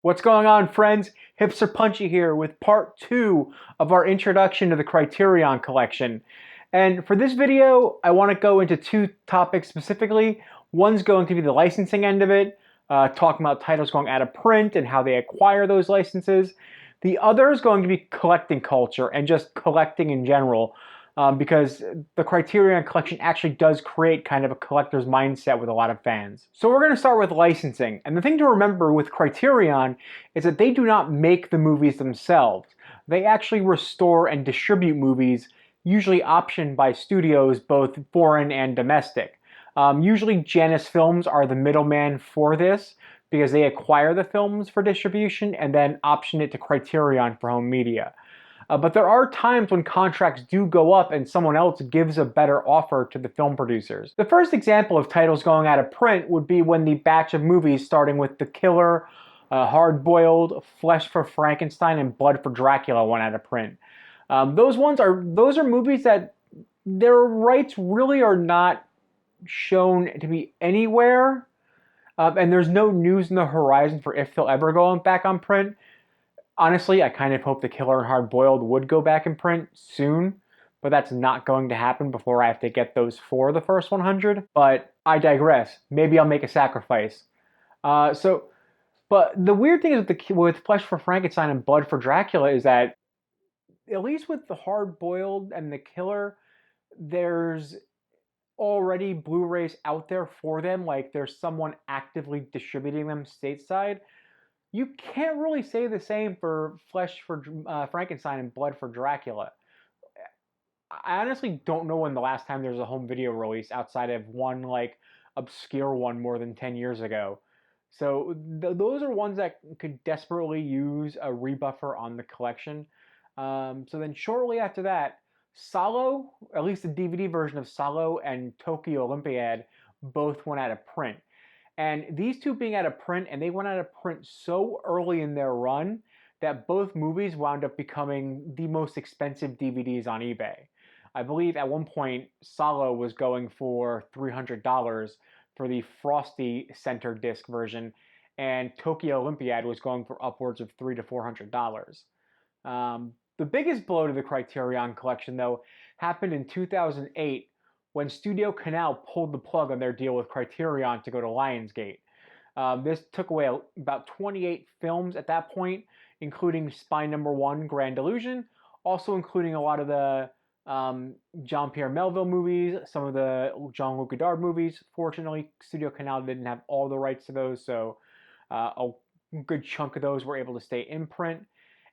What's going on, friends? Hipster Punchy here with part 2 of our introduction to the Criterion collection. And for this video, I want to go into two topics specifically. One's going to be the licensing end of it, talking about titles going out of print and how they acquire those licenses. The other is going to be collecting culture and just collecting in general, because the Criterion collection actually does create kind of a collector's mindset with a lot of fans. So we're going to start with licensing. And the thing to remember with Criterion is that they do not make the movies themselves. They actually restore and distribute movies, usually optioned by studios, both foreign and domestic. Usually Janus Films are the middleman for this because they acquire the films for distribution and then option it to Criterion for home media. But there are times when contracts do go up and someone else gives a better offer to the film producers. The first example of titles going out of print would be when the batch of movies starting with The Killer, Hard Boiled, Flesh for Frankenstein, and Blood for Dracula went out of print. Those are movies that their rights really are not shown to be anywhere, and there's no news in the horizon for if they'll ever go back on print. Honestly, I kind of hope The Killer and Hard Boiled would go back in print soon, but that's not going to happen before I have to get those for the first 100. But I digress. Maybe I'll make a sacrifice. But the weird thing is with Flesh for Frankenstein and Blood for Dracula is that, at least with the Hard Boiled and The Killer, there's already Blu-rays out there for them. Like, there's someone actively distributing them stateside. You can't really say the same for Flesh for Frankenstein and Blood for Dracula. I honestly don't know when the last time there was a home video release outside of one like obscure one more than 10 years ago. So those are ones that could desperately use a rebuffer on the collection. So then shortly after that, Salo, at least the DVD version of Salo and Tokyo Olympiad, both went out of print. And these two being out of print, and they went out of print so early in their run that both movies wound up becoming the most expensive DVDs on eBay. I believe at one point Salo was going for $300 for the Frosty center disc version, and Tokyo Olympiad was going for upwards of $300 to $400. The biggest blow to the Criterion collection, though, happened in 2008 when Studio Canal pulled the plug on their deal with Criterion to go to Lionsgate. This took away about 28 films at that point, including Spy Number 1, Grand Illusion, also including a lot of the Jean-Pierre Melville movies, some of the Jean-Luc Godard movies. Fortunately, Studio Canal didn't have all the rights to those, so a good chunk of those were able to stay in print.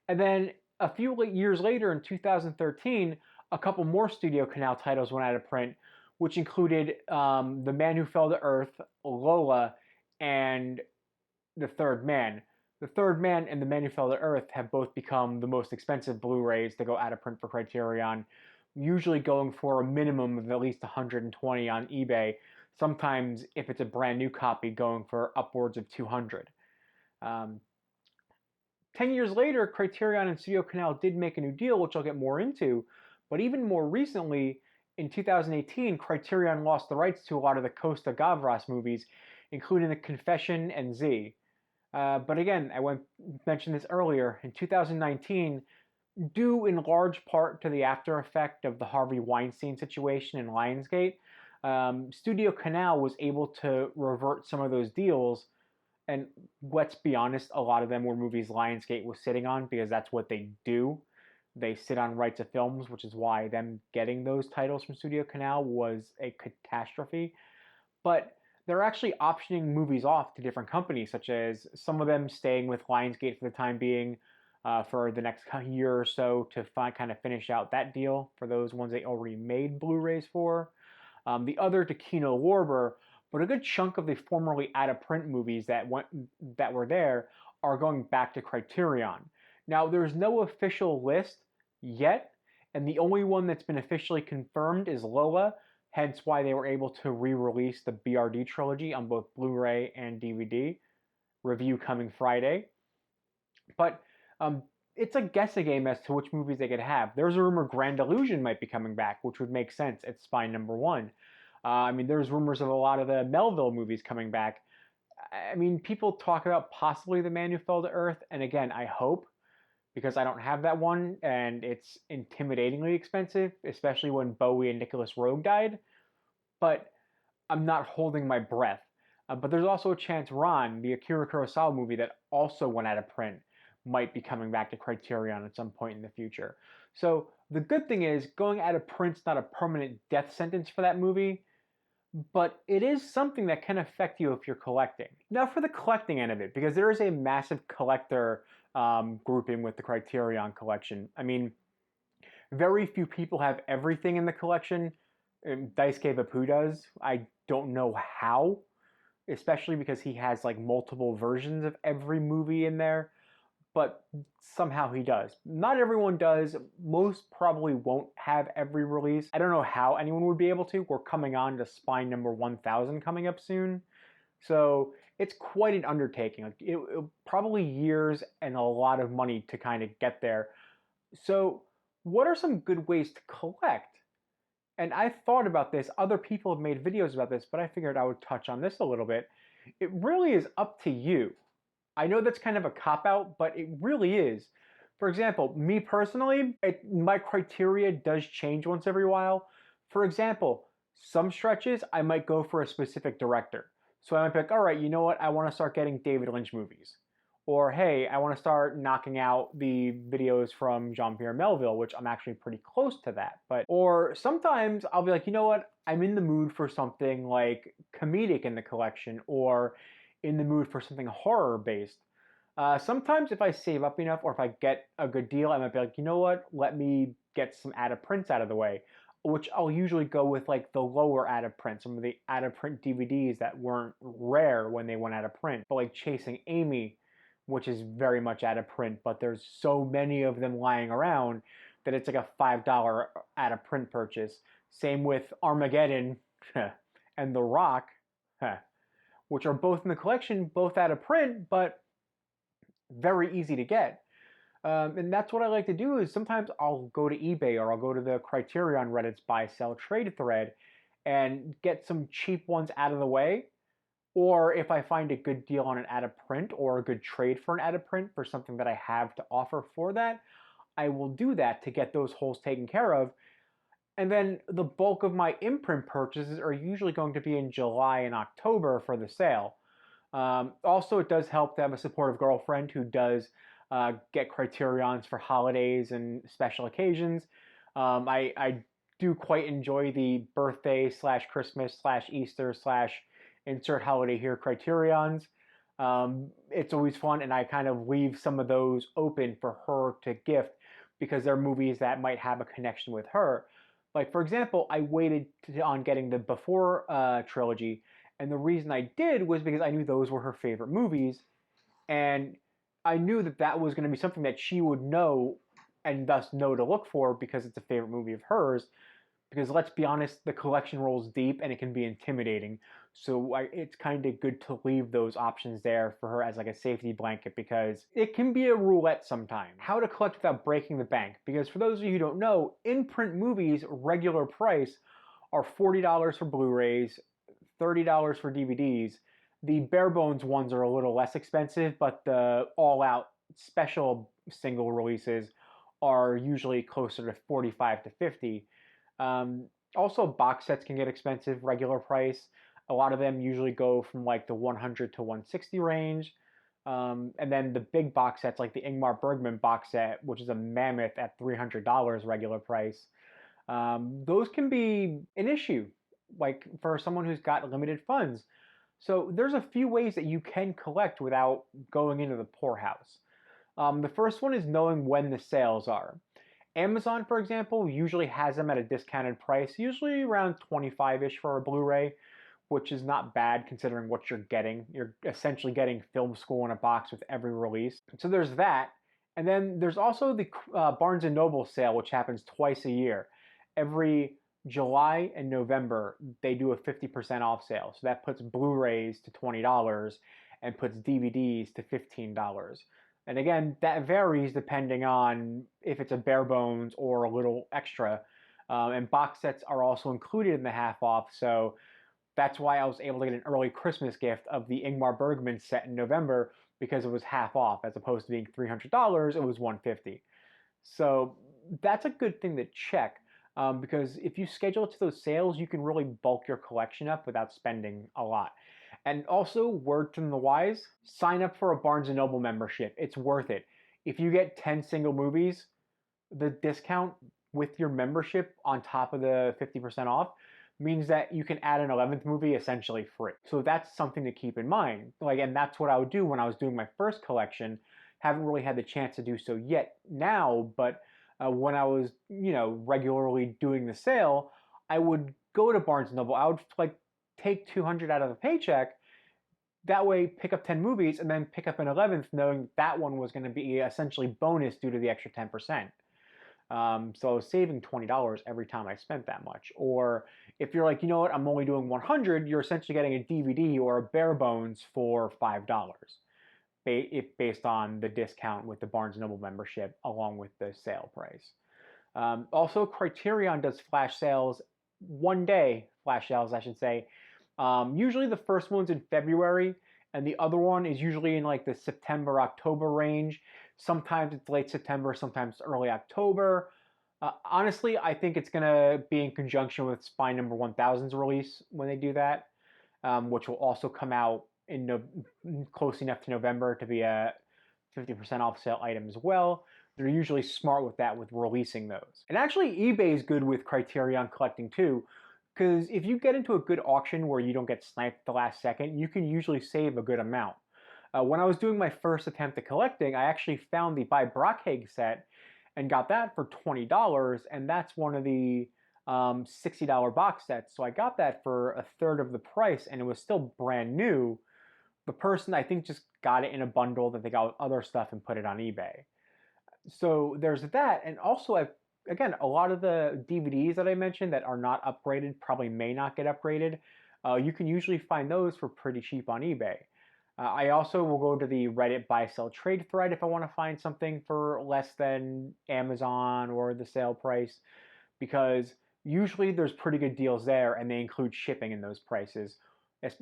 And then a few years later, in 2013, a couple more Studio Canal titles went out of print, which included The Man Who Fell to Earth, Lola, and The Third Man. The Third Man and The Man Who Fell to Earth have both become the most expensive Blu-rays to go out of print for Criterion, usually going for a minimum of at least $120 on eBay, sometimes, if it's a brand new copy, going for upwards of $200. 10 years later, Criterion and Studio Canal did make a new deal, which I'll get more into, but even more recently, in 2018, Criterion lost the rights to a lot of the Costa Gavras movies, including The Confession and Z. But again, I mentioned this earlier, in 2019, due in large part to the after effect of the Harvey Weinstein situation in Lionsgate, Studio Canal was able to revert some of those deals, and let's be honest, a lot of them were movies Lionsgate was sitting on because that's what they do. They sit on rights of films, which is why them getting those titles from Studio Canal was a catastrophe. But they're actually optioning movies off to different companies, such as some of them staying with Lionsgate for the time being for the next year or so to kind of finish out that deal for those ones they already made Blu-rays for. The other to Kino Lorber, but a good chunk of the formerly out-of-print movies that were there are going back to Criterion. Now, there's no official list yet, and the only one that's been officially confirmed is Lola, hence why they were able to re-release the BRD trilogy on both Blu-ray and DVD. Review coming Friday. But it's a guessing game as to which movies they could have. There's a rumor Grand Illusion might be coming back, which would make sense. It's Spy Number 1. There's rumors of a lot of the Melville movies coming back. I mean, people talk about possibly The Man Who Fell to Earth, and again, I hope, because I don't have that one, and it's intimidatingly expensive, especially when Bowie and Nicholas Roeg died. But I'm not holding my breath. But there's also a chance Ron, the Akira Kurosawa movie that also went out of print, might be coming back to Criterion at some point in the future. So the good thing is, going out of print's not a permanent death sentence for that movie, but it is something that can affect you if you're collecting. Now for the collecting end of it, because there is a massive collector grouping with the Criterion collection. I mean, very few people have everything in the collection. Daisuke Bappu does. I don't know how, especially because he has like multiple versions of every movie in there, but somehow he does. Not everyone does. Most probably won't have every release. I don't know how anyone would be able to. We're coming on to spine number 1000 coming up soon. So it's quite an undertaking. Like it probably years and a lot of money to kind of get there. So what are some good ways to collect? And I thought about this. Other people have made videos about this, but I figured I would touch on this a little bit. It really is up to you. I know that's kind of a cop-out, but it really is. For example, me personally, my criteria does change once every while. For example, some stretches I might go for a specific director. So I might pick, all right, you know what? I want to start getting David Lynch movies. Or, hey, I want to start knocking out the videos from Jean-Pierre Melville, which I'm actually pretty close to that. Or sometimes I'll be like, you know what? I'm in the mood for something like comedic in the collection, or in the mood for something horror based. Sometimes if I save up enough or if I get a good deal, I might be like, you know what, let me get some out of prints out of the way, which I'll usually go with like the lower out of print, some of the out of print DVDs that weren't rare when they went out of print, but like Chasing Amy, which is very much out of print, but there's so many of them lying around that it's like a $5 out of print purchase. Same with Armageddon and The Rock, which are both in the collection, both out of print, but very easy to get. And that's what I like to do is sometimes I'll go to eBay or I'll go to the Criterion Reddit's buy, sell, trade thread and get some cheap ones out of the way. Or if I find a good deal on an out of print or a good trade for an out of print for something that I have to offer for that, I will do that to get those holes taken care of. And then the bulk of my imprint purchases are usually going to be in July and October for the sale. Also, it does help to have a supportive girlfriend who does get Criterions for holidays and special occasions. I do quite enjoy the birthday / Christmas / Easter / insert holiday here Criterions. It's always fun, and I kind of leave some of those open for her to gift because they're movies that might have a connection with her. Like, for example, I waited on getting the Before trilogy, and the reason I did was because I knew those were her favorite movies, and I knew that that was going to be something that she would know and thus know to look for because it's a favorite movie of hers. Because let's be honest, the collection rolls deep and it can be intimidating. So it's kind of good to leave those options there for her as like a safety blanket because it can be a roulette sometimes. How to collect without breaking the bank. Because for those of you who don't know, in-print movies, regular price, are $40 for Blu-rays, $30 for DVDs. The bare bones ones are a little less expensive, but the all-out special single releases are usually closer to 45 to 50. Also, box sets can get expensive, regular price. A lot of them usually go from like the 100 to 160 range. And then the big box sets, like the Ingmar Bergman box set, which is a mammoth at $300 regular price, those can be an issue, like for someone who's got limited funds. So there's a few ways that you can collect without going into the poorhouse. The first one is knowing when the sales are. Amazon, for example, usually has them at a discounted price, usually around 25-ish for a Blu-ray, which is not bad considering what you're getting. You're essentially getting film school in a box with every release. So there's that. And then there's also the Barnes & Noble sale, which happens twice a year. Every July and November, they do a 50% off sale. So that puts Blu-rays to $20 and puts DVDs to $15. And again, that varies depending on if it's a bare bones or a little extra. And box sets are also included in the half off. So That's why I was able to get an early Christmas gift of the Ingmar Bergman set in November because it was half off as opposed to being $300, it was $150. So that's a good thing to check because if you schedule it to those sales, you can really bulk your collection up without spending a lot. And also, word from the wise, sign up for a Barnes& and Noble membership. It's worth it. If you get 10 single movies, the discount with your membership on top of the 50% off means that you can add an 11th movie essentially free. So that's something to keep in mind. And that's what I would do when I was doing my first collection. Haven't really had the chance to do so yet now, but when I was, regularly doing the sale, I would go to Barnes and Noble. I would take 200 out of the paycheck. That way, pick up 10 movies and then pick up an 11th, knowing that one was going to be essentially bonus due to the extra 10%. So I was saving $20 every time I spent that much. Or if you're like, you know what, I'm only doing 100, you're essentially getting a DVD or a bare bones for $5, based on the discount with the Barnes & Noble membership along with the sale price. Also, Criterion does flash sales, one-day flash sales, I should say. Usually the first one's in February, and the other one is usually in like the September, October range. Sometimes it's late September, sometimes early October. Honestly, I think it's going to be in conjunction with Spy Number 1000's release when they do that, which will also come out in close enough to November to be a 50% off sale item as well. They're usually smart with that, with releasing those. And actually, eBay is good with Criterion collecting too, because if you get into a good auction where you don't get sniped at the last second, you can usually save a good amount. When I was doing my first attempt at collecting, I actually found the By Brockhaig set and got that for $20, and that's one of the $60 box sets. So I got that for a third of the price, and it was still brand new. The person, I think, just got it in a bundle that they got with other stuff and put it on eBay. So there's that, and also again, a lot of the DVDs that I mentioned that are not upgraded probably may not get upgraded. You can usually find those for pretty cheap on eBay. I also will go to the Reddit buy sell trade thread if I want to find something for less than Amazon or the sale price, because usually there's pretty good deals there and they include shipping in those prices.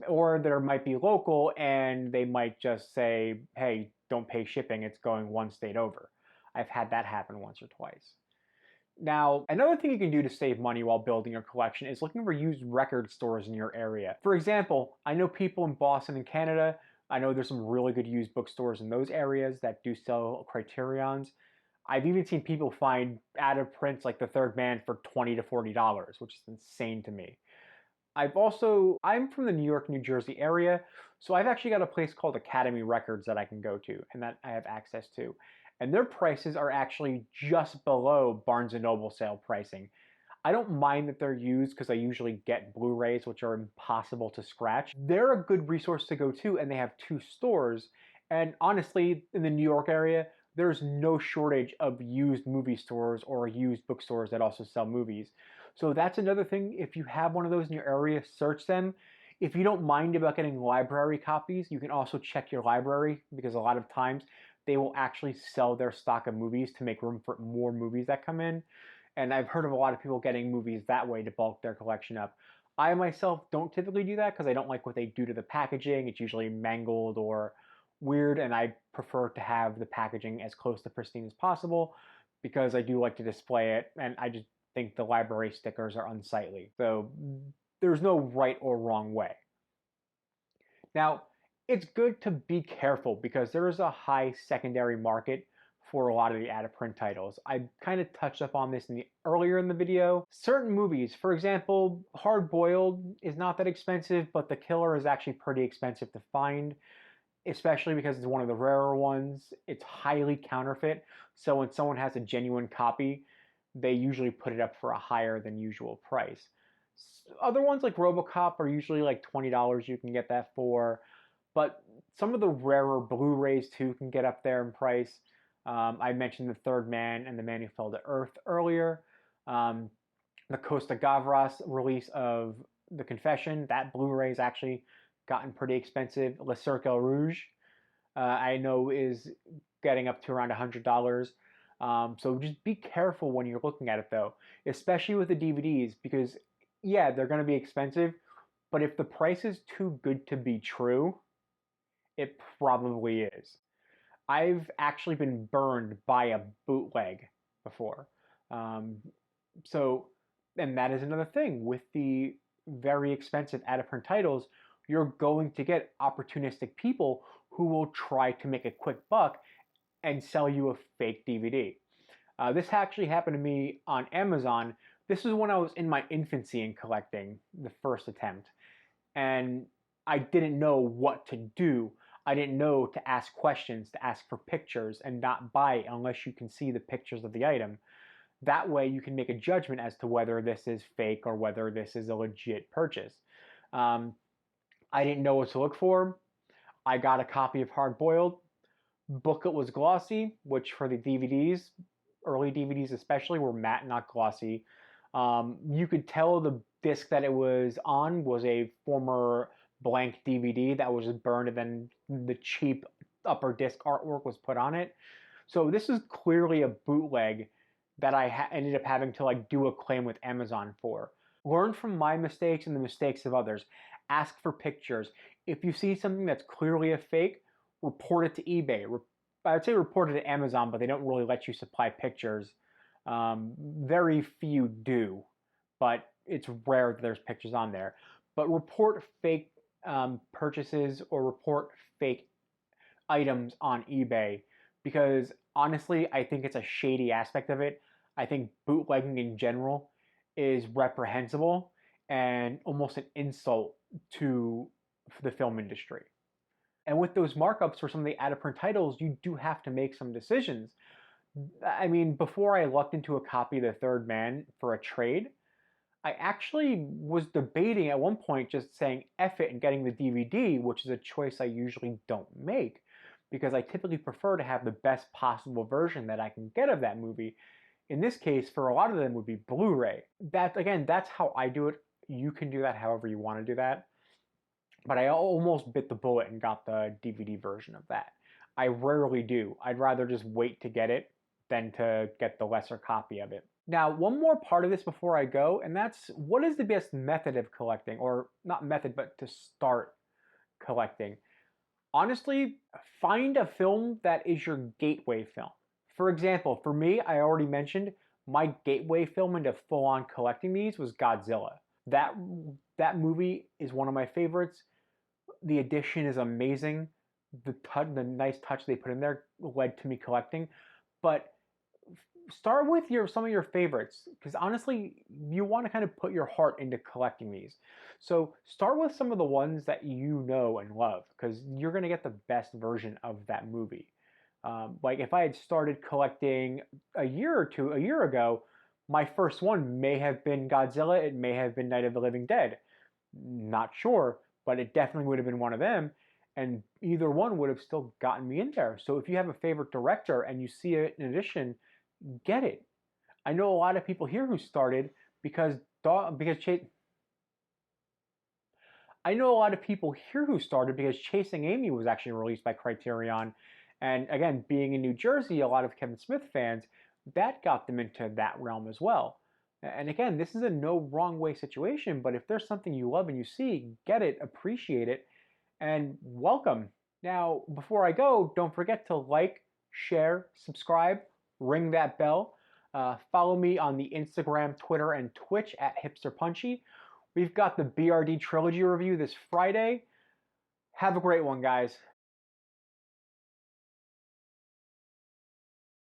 Or there might be local and they might just say, hey, don't pay shipping, it's going one state over. I've had that happen once or twice. Now, another thing you can do to save money while building your collection is looking for used record stores in your area. For example, I know people in Boston and Canada, I know there's some really good used bookstores in those areas that do sell Criterions. I've even seen people find out of prints like The Third Man for $20 to $40, which is insane to me. I'm from the New York, New Jersey area, so I've actually got a place called Academy Records that I can go to and that I have access to. And their prices are actually just below Barnes & Noble sale pricing. I don't mind that they're used because I usually get Blu-rays, which are impossible to scratch. They're a good resource to go to, and they have 2 stores. And honestly, in the New York area, there's no shortage of used movie stores or used bookstores that also sell movies. So that's another thing. If you have one of those in your area, search them. If you don't mind about getting library copies, you can also check your library, because a lot of times they will actually sell their stock of movies to make room for more movies that come in. And I've heard of a lot of people getting movies that way to bulk their collection up. I myself don't typically do that because I don't like what they do to the packaging. It's usually mangled or weird, and I prefer to have the packaging as close to pristine as possible because I do like to display it, and I just think the library stickers are unsightly. So there's no right or wrong way. Now, it's good to be careful because there is a high secondary market for a lot of the out-of-print titles. I kind of touched up on this earlier in the video. Certain movies, for example, Hard Boiled is not that expensive, but The Killer is actually pretty expensive to find, especially because it's one of the rarer ones. It's highly counterfeit, so when someone has a genuine copy, they usually put it up for a higher than usual price. Other ones like RoboCop are usually like $20 you can get that for, but some of the rarer Blu-rays too can get up there in price. I mentioned The Third Man and The Man Who Fell to Earth earlier. The Costa Gavras release of The Confession, that Blu-ray is actually gotten pretty expensive. Le Cercle Rouge, I know, is getting up to around $100. So just be careful when you're looking at it though, especially with the DVDs, because yeah, they're going to be expensive, But if the price is too good to be true, it probably is. I've actually been burned by a bootleg before. Um, so, and that is another thing with the very expensive out of print titles, you're going to get opportunistic people who will try to make a quick buck and sell you a fake DVD. This actually happened to me on Amazon. This was when I was in my infancy in collecting, the first attempt, and I didn't know what to do. I didn't know to ask questions, to ask for pictures, and not buy it unless you can see the pictures of the item. That way you can make a judgment as to whether this is fake or whether this is a legit purchase. Um, I didn't know what to look for. I got a copy of Hard Boiled. Booklet was glossy, which for the DVDs, early DVDs especially, were matte, not glossy. You could tell the disc that it was on was a former blank DVD that was burned, and then the cheap upper disc artwork was put on it. So this is clearly a bootleg that I ended up having to like do a claim with Amazon for. Learn from my mistakes and the mistakes of others. Ask for pictures. If you see something that's clearly a fake, report it to eBay. I would say report it to Amazon, but they don't really let you supply pictures. Very few do, but it's rare that there's pictures on there. But report fake purchases or report fake items on eBay, because honestly, I think it's a shady aspect of it. I think bootlegging in general is reprehensible and almost an insult to the film industry. And with those markups for some of the out-of-print titles, you do have to make some decisions. I mean, before I lucked into a copy of The Third Man for a trade, I actually was debating at one point just saying F it and getting the DVD, which is a choice I usually don't make because I typically prefer to have the best possible version that I can get of that movie. In this case, for a lot of them would be Blu-ray. That's how I do it. You can do that however you want to do that. But I almost bit the bullet and got the DVD version of that. I rarely do. I'd rather just wait to get it than to get the lesser copy of it. Now, one more part of this before I go, and that's what is the best method of collecting, or not method, but to start collecting. Honestly, find a film that is your gateway film. For example, for me, I already mentioned my gateway film into full-on collecting these was Godzilla. That movie is one of my favorites. The edition is amazing. The nice touch they put in there led to me collecting. But start with some of your favorites, because honestly, you want to kind of put your heart into collecting these. So start with some of the ones that you know and love, because you're going to get the best version of that movie. Like if I had started collecting a year ago, my first one may have been Godzilla, it may have been Night of the Living Dead. Not sure, but it definitely would have been one of them, and either one would have still gotten me in there. So if you have a favorite director and you see it in addition, get it. I know a lot of people here who started because I know a lot of people here who started because Chasing Amy was actually released by Criterion, and again, being in New Jersey, a lot of Kevin Smith fans, that got them into that realm as well. And again, this is a no wrong way situation, but if there's something you love and you see, get it, appreciate it, and welcome. Now, before I go, don't forget to like, share, subscribe, ring that bell. Follow me on the Instagram, Twitter, and Twitch at HipsterPunchy. We've got the BRD Trilogy review this Friday. Have a great one, guys.